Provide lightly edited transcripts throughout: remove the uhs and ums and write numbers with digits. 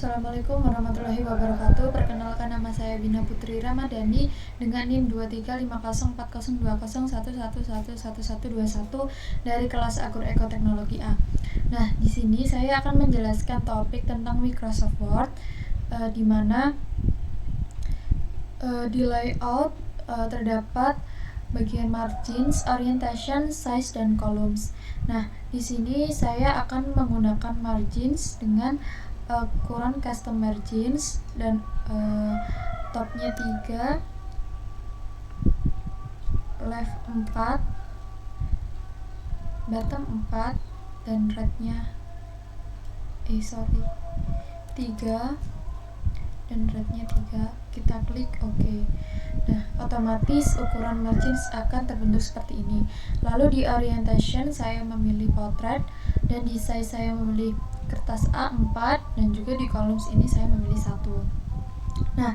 Assalamualaikum warahmatullahi wabarakatuh. Perkenalkan, nama saya Bina Putri Ramadhani dengan NIM 2350402011111121 dari kelas Agroekoteknologi A. Nah, di sini saya akan menjelaskan topik tentang Microsoft Word, di mana di layout terdapat bagian margins, orientation, size, dan columns. Nah, di sini saya akan menggunakan margins dengan ukuran custom margins dan topnya 3, left 4, bottom 4, dan rightnya 3 dan rightnya 3. Kita klik OK. Nah, otomatis ukuran margins akan terbentuk seperti ini. Lalu di orientation saya memilih portrait, dan di size saya memilih kertas A4, dan juga di columns ini saya memilih 1. Nah,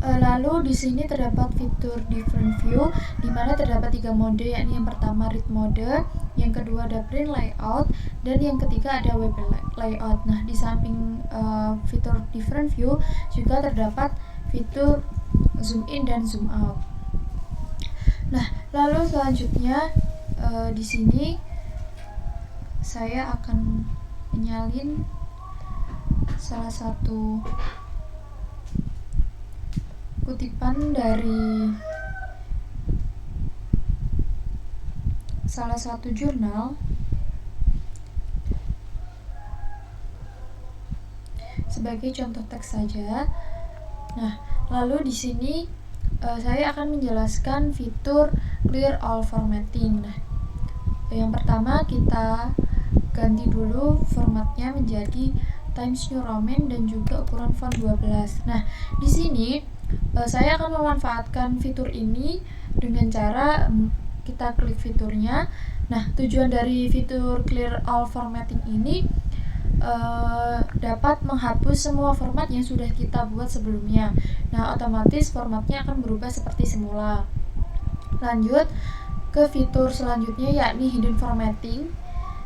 lalu di sini terdapat fitur different view, di mana terdapat 3 mode, yakni yang pertama read mode, yang kedua ada print layout, dan yang ketiga ada web layout. Nah, di samping fitur different view juga terdapat fitur zoom in dan zoom out. Nah, lalu selanjutnya di sini saya akan menyalin salah satu kutipan dari salah satu jurnal sebagai contoh teks saja. Nah, lalu di sini saya akan menjelaskan fitur clear all formatting. Nah, yang pertama kita ganti dulu formatnya menjadi Times New Roman dan juga ukuran font 12. Nah, di sini saya akan memanfaatkan fitur ini dengan cara kita klik fiturnya. Nah, tujuan dari fitur clear all formatting ini dapat menghapus semua format yang sudah kita buat sebelumnya. Nah, otomatis formatnya akan berubah seperti semula. Lanjut ke fitur selanjutnya, yakni hidden formatting,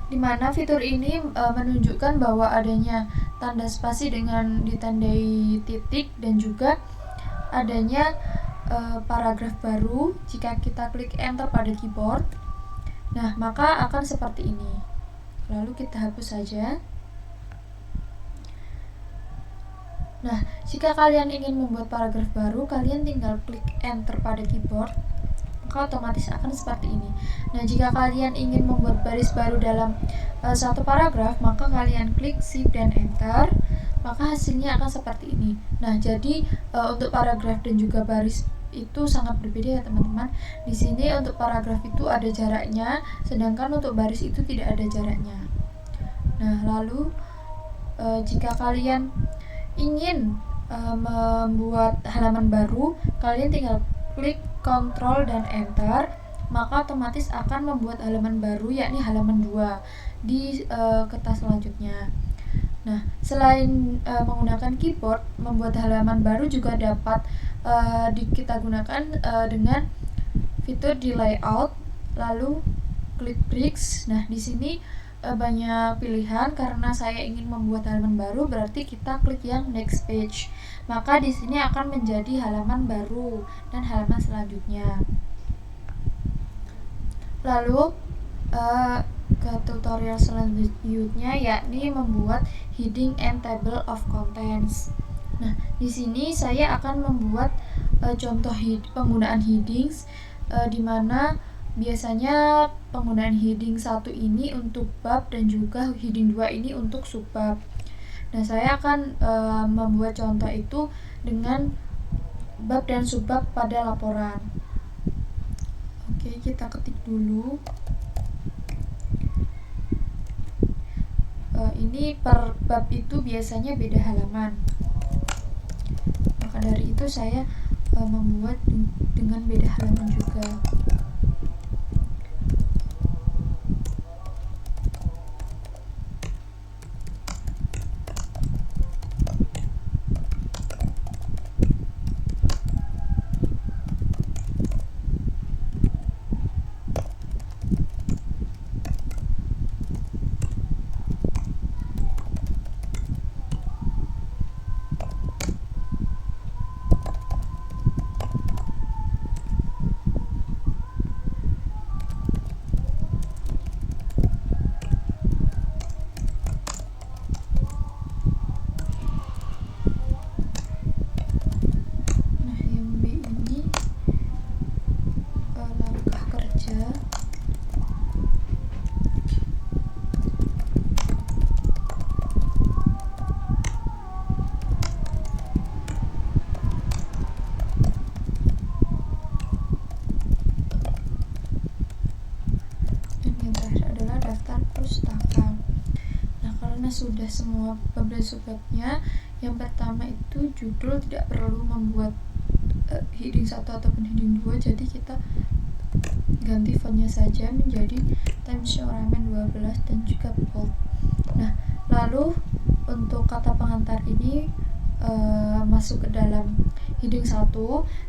di mana fitur ini menunjukkan bahwa adanya tanda spasi dengan ditandai titik, dan juga adanya paragraf baru jika kita klik enter pada keyboard. Nah, maka akan seperti ini. Lalu kita hapus saja. Nah, jika kalian ingin membuat paragraf baru, kalian tinggal klik enter pada keyboard, maka otomatis akan seperti ini. Nah, jika kalian ingin membuat baris baru dalam satu paragraf, maka kalian klik shift dan enter, maka hasilnya akan seperti ini. Nah, jadi untuk paragraf dan juga baris itu sangat berbeda ya teman-teman. Di sini untuk paragraf itu ada jaraknya, sedangkan untuk baris itu tidak ada jaraknya. Nah, lalu jika kalian ingin membuat halaman baru, kalian tinggal klik Ctrl dan Enter, maka otomatis akan membuat halaman baru, yakni halaman 2 di kertas selanjutnya. Nah, selain menggunakan keyboard, membuat halaman baru juga dapat kita gunakan dengan fitur di layout, lalu klik bricks. Nah, di sini banyak pilihan. Karena saya ingin membuat halaman baru, berarti kita klik yang next page. Maka di sini akan menjadi halaman baru dan halaman selanjutnya. Lalu ke tutorial selanjutnya, yakni membuat heading and table of contents. Nah, di sini saya akan membuat contoh penggunaan headings, di mana biasanya penggunaan heading 1 ini untuk bab dan juga heading 2 ini untuk subbab. Nah, saya akan membuat contoh itu dengan bab dan subbab pada laporan. Oke, kita ketik dulu. Ini per bab itu biasanya beda halaman. Maka dari itu saya membuat dengan beda halaman juga. karena sudah semua bab dan subbabnya. Yang pertama itu judul tidak perlu membuat heading 1 ataupun heading 2, jadi kita ganti fontnya saja menjadi Times New Roman 12 dan juga bold. Nah, lalu untuk kata pengantar ini masuk ke dalam heading 1.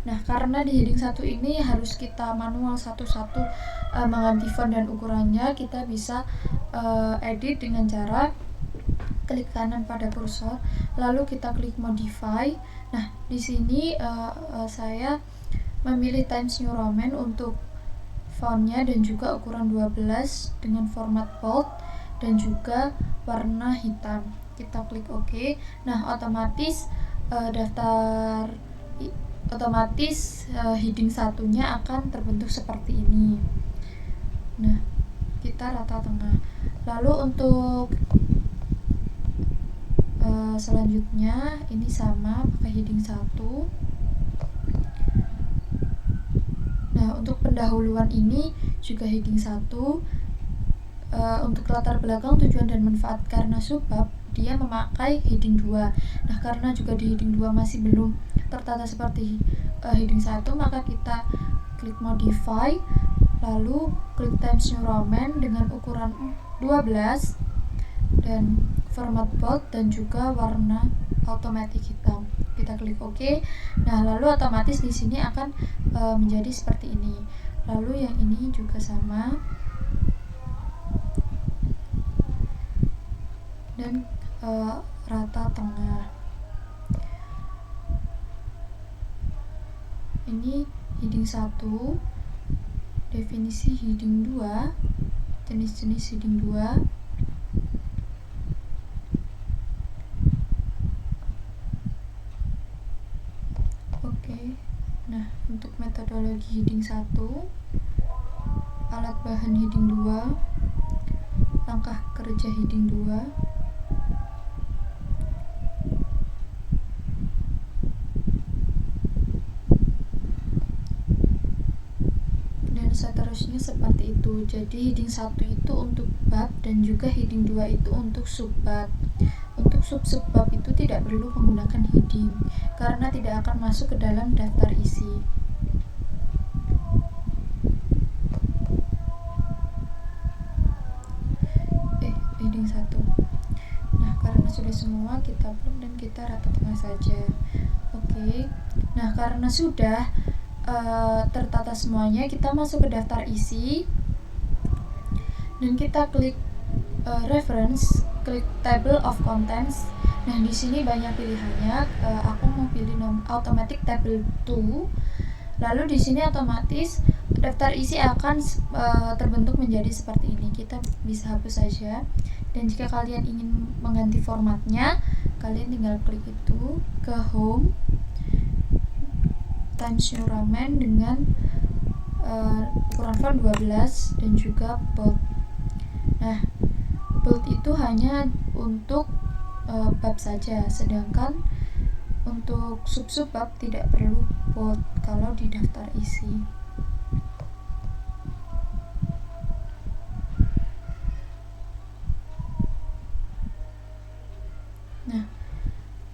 Nah, karena di heading 1 ini harus kita manual satu-satu mengganti font dan ukurannya, kita bisa edit dengan cara klik kanan pada kursor, lalu kita klik modify. Nah, di sini saya memilih Times New Roman untuk fontnya dan juga ukuran 12 dengan format bold dan juga warna hitam. Kita klik OK. Nah, otomatis heading satunya akan terbentuk seperti ini. Nah, kita rata tengah. Lalu untuk selanjutnya ini sama pakai heading 1. Nah, untuk pendahuluan ini juga heading 1. Untuk latar belakang, tujuan dan manfaat karena subbab dia memakai heading 2. Nah, karena juga di heading 2 masih belum tertata seperti heading 1, maka kita klik modify, lalu klik Times New Roman dengan ukuran 12 dan format bold dan juga warna automatic hitam. Kita klik OK. Nah, lalu otomatis di sini akan menjadi seperti ini. Lalu yang ini juga sama. Dan rata tengah. Ini heading 1, definisi heading 2, jenis-jenis heading 2. Oke. Nah, untuk metodologi heading 1, alat bahan heading 2, langkah kerja heading 2, seterusnya seperti itu. Jadi heading 1 itu untuk bab dan juga heading 2 itu untuk subbab. Untuk sub-subbab itu tidak perlu menggunakan heading karena tidak akan masuk ke dalam daftar isi. Heading 1. Nah, karena sudah semua kita blok dan kita rata tengah saja. Oke. Nah, karena sudah tertata semuanya, kita masuk ke daftar isi dan kita klik reference, klik table of contents. Nah, di sini banyak pilihannya. Aku mau pilih automatic table 2. Lalu di sini otomatis daftar isi akan terbentuk menjadi seperti ini. Kita bisa hapus saja. Dan jika kalian ingin mengganti formatnya, kalian tinggal klik itu ke home, Times New Roman dengan ukuran font 12 dan juga bold. Nah, bold itu hanya untuk bab saja, sedangkan untuk sub-subbab tidak perlu bold kalau di daftar isi. Nah,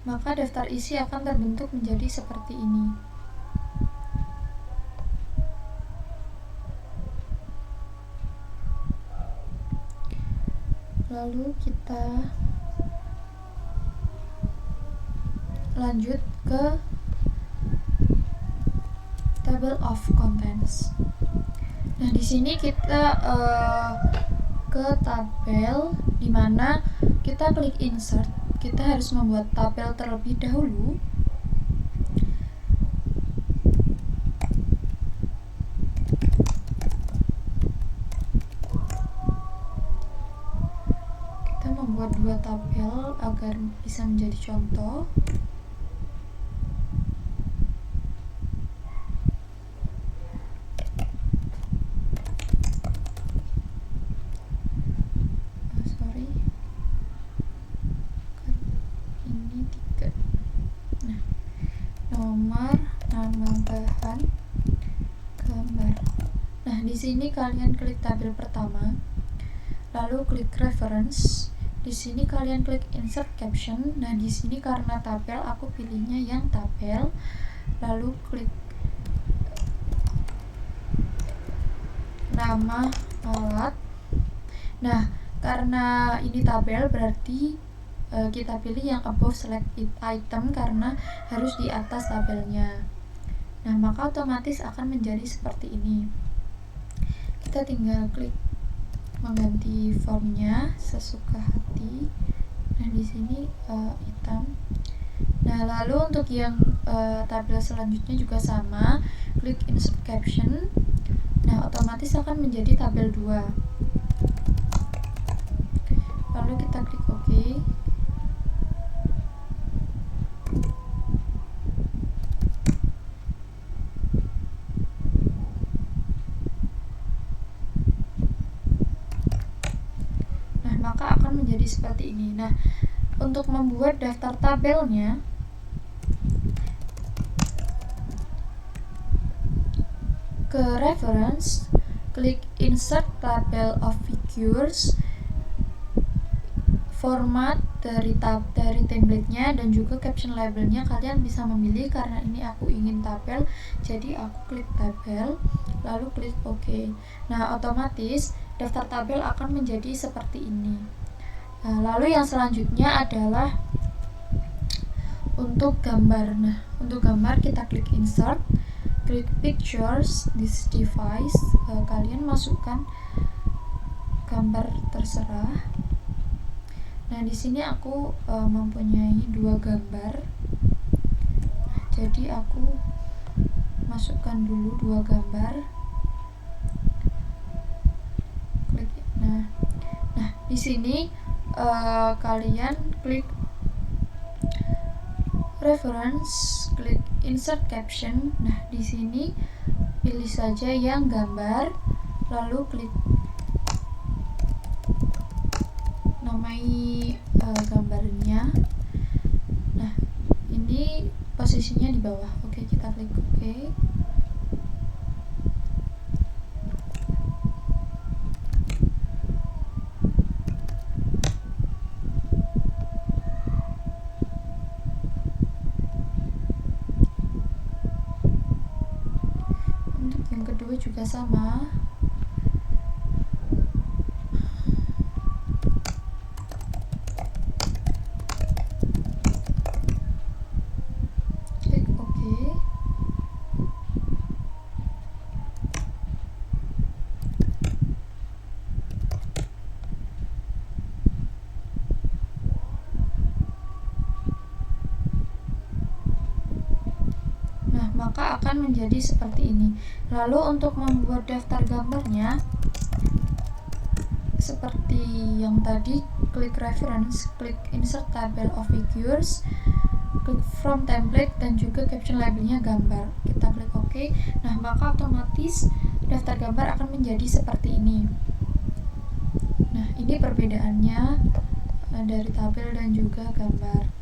maka daftar isi akan terbentuk menjadi seperti ini. Lalu kita lanjut ke table of contents. Nah, di sini kita ke tabel, dimana kita klik insert. Kita harus membuat tabel terlebih dahulu. Membuat 2 tabel agar bisa menjadi contoh. Ini 3. Nah, nomor, nama bahan, gambar. Nah, di sini kalian klik tabel pertama, lalu klik reference. Di sini kalian klik insert caption. Nah, di sini karena tabel aku pilihnya yang tabel. Lalu klik nama alat. Nah, karena ini tabel berarti kita pilih yang above select item karena harus di atas tabelnya. Nah, maka otomatis akan menjadi seperti ini. Kita tinggal klik mengganti formnya sesuka hati. Nah, di sini hitam. Nah, lalu untuk yang tabel selanjutnya juga sama, klik insert caption. Nah, otomatis akan menjadi tabel 2. Lalu kita klik OK. Nah, maka akan menjadi seperti ini. Nah, untuk membuat daftar tabelnya, ke reference, klik insert table of figures, format dari template-nya dan juga caption labelnya kalian bisa memilih. Karena ini aku ingin tabel, jadi aku klik tabel, lalu klik OK. Nah, otomatis daftar tabel akan menjadi seperti ini. Nah, lalu yang selanjutnya adalah untuk gambar. Nah, untuk gambar kita klik insert, klik pictures this device. Kalian masukkan gambar terserah. Nah, di sini aku mempunyai 2 gambar. Jadi aku masukkan dulu 2 gambar. Klik. Nah, di sini kalian klik reference, klik insert caption. Nah, di sini pilih saja yang gambar, lalu klik namai gambarnya. Nah, ini posisinya di bawah. Oke, kita klik OK. Untuk yang kedua juga sama. Klik OK. Nah, maka akan menjadi seperti ini. Lalu untuk membuat daftar gambarnya, seperti yang tadi, klik reference, klik insert table of figures, klik from template dan juga caption labelnya gambar. Kita klik OK. Nah, maka otomatis daftar gambar akan menjadi seperti ini. Nah, ini perbedaannya dari tabel dan juga gambar.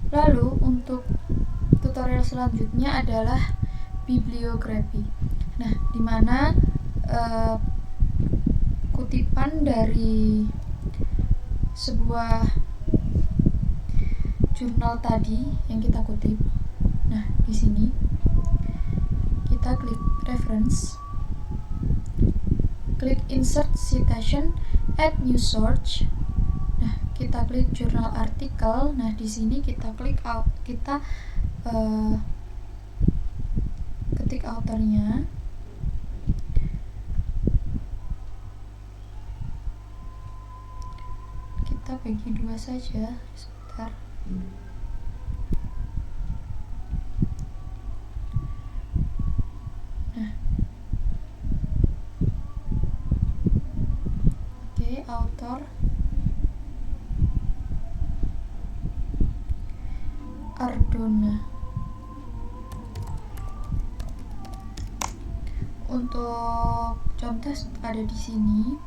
Lalu untuk tutorial selanjutnya adalah bibliografi. Nah, dimana kutipan dari sebuah jurnal tadi yang kita kutip. Nah, di sini kita klik reference, klik insert citation, add new source. Nah, kita klik jurnal artikel. Nah, di sini kita klik kita ketik authornya. Kita bagi 2 saja. Sebentar. Nah, oke, author Ardona. Untuk contoh ada di sini.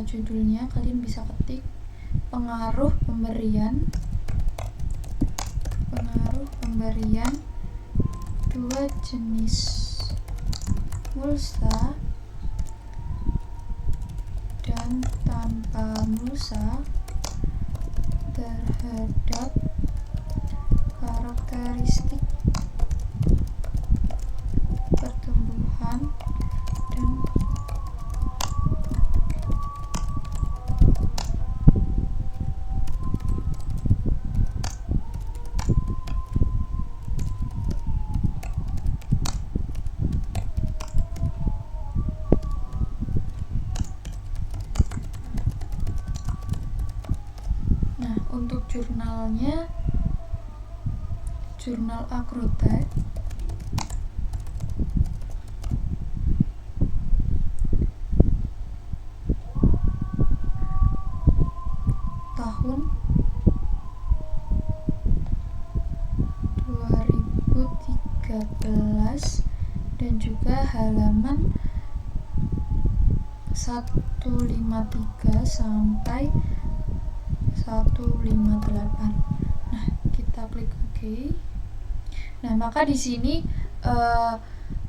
judulnya kalian bisa ketik pengaruh pemberian dua jenis mulsa dan tanpa mulsa terhadap karakteristik pertumbuhan dan untuk jurnalnya, jurnal Agrotech tahun 2013 dan juga halaman 153 sampai 158. Nah, kita klik OK. Nah, maka di sini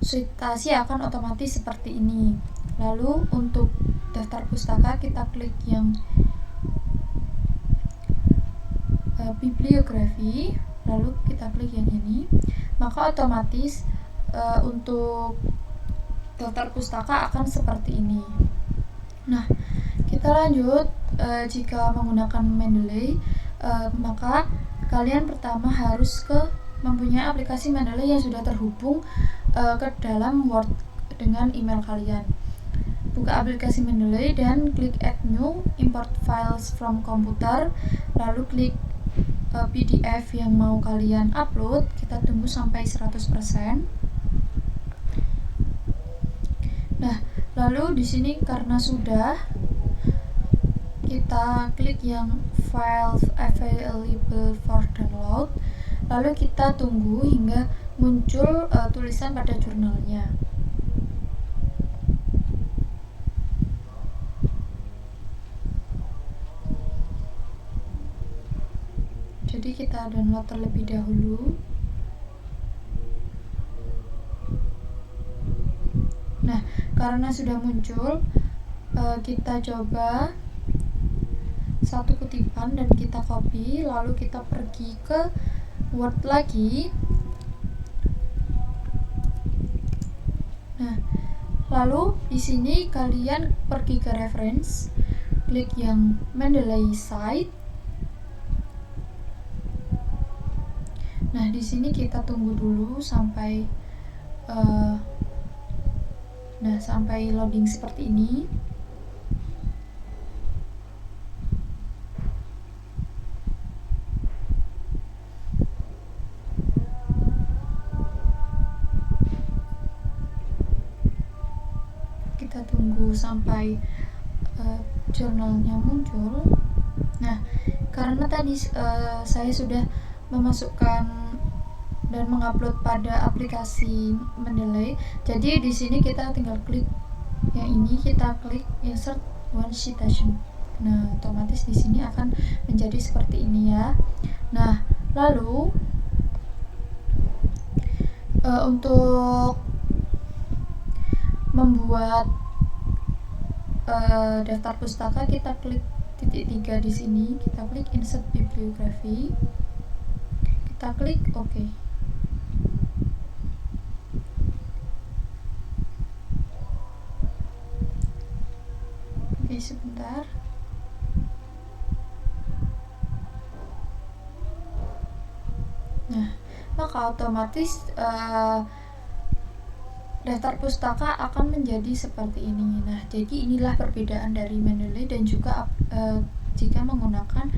citasi akan otomatis seperti ini. Lalu untuk daftar pustaka kita klik yang bibliografi, lalu kita klik yang ini. Maka otomatis untuk daftar pustaka akan seperti ini. Nah, kita lanjut. Jika menggunakan Mendeley, maka kalian pertama harus mempunyai aplikasi Mendeley yang sudah terhubung ke dalam Word dengan email kalian. Buka aplikasi Mendeley dan klik Add New, Import Files from Computer, lalu klik PDF yang mau kalian upload. Kita tunggu sampai 100%. Nah, lalu di sini karena sudah, kita klik yang Files Available for Download, lalu kita tunggu hingga muncul tulisan pada jurnalnya. Jadi kita download terlebih dahulu. Nah, karena sudah muncul, kita coba satu kutipan dan kita copy, lalu kita pergi ke Word lagi. Nah, lalu di sini kalian pergi ke reference, klik yang Mendeley site. Nah, di sini kita tunggu dulu sampai sampai loading seperti ini. Kita tunggu sampai jurnalnya muncul. Nah, karena tadi saya sudah memasukkan dan mengupload pada aplikasi Mendeley, jadi di sini kita tinggal klik yang ini, kita klik insert one citation. Nah, otomatis di sini akan menjadi seperti ini ya. Nah, lalu untuk membuat daftar pustaka, kita klik titik 3 di sini, kita klik insert bibliografi, kita klik OK. Oke, sebentar. Nah, maka otomatis daftar pustaka akan menjadi seperti ini. Nah, jadi inilah perbedaan dari Mendeley dan juga jika menggunakan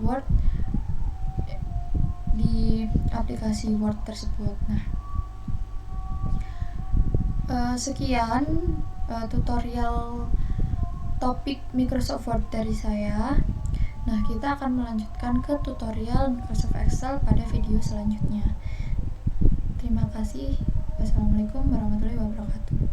Word di aplikasi Word tersebut. Nah, sekian tutorial topik Microsoft Word dari saya. Nah, kita akan melanjutkan ke tutorial Microsoft Excel pada video selanjutnya. Terima kasih. Wassalamualaikum warahmatullahi wabarakatuh.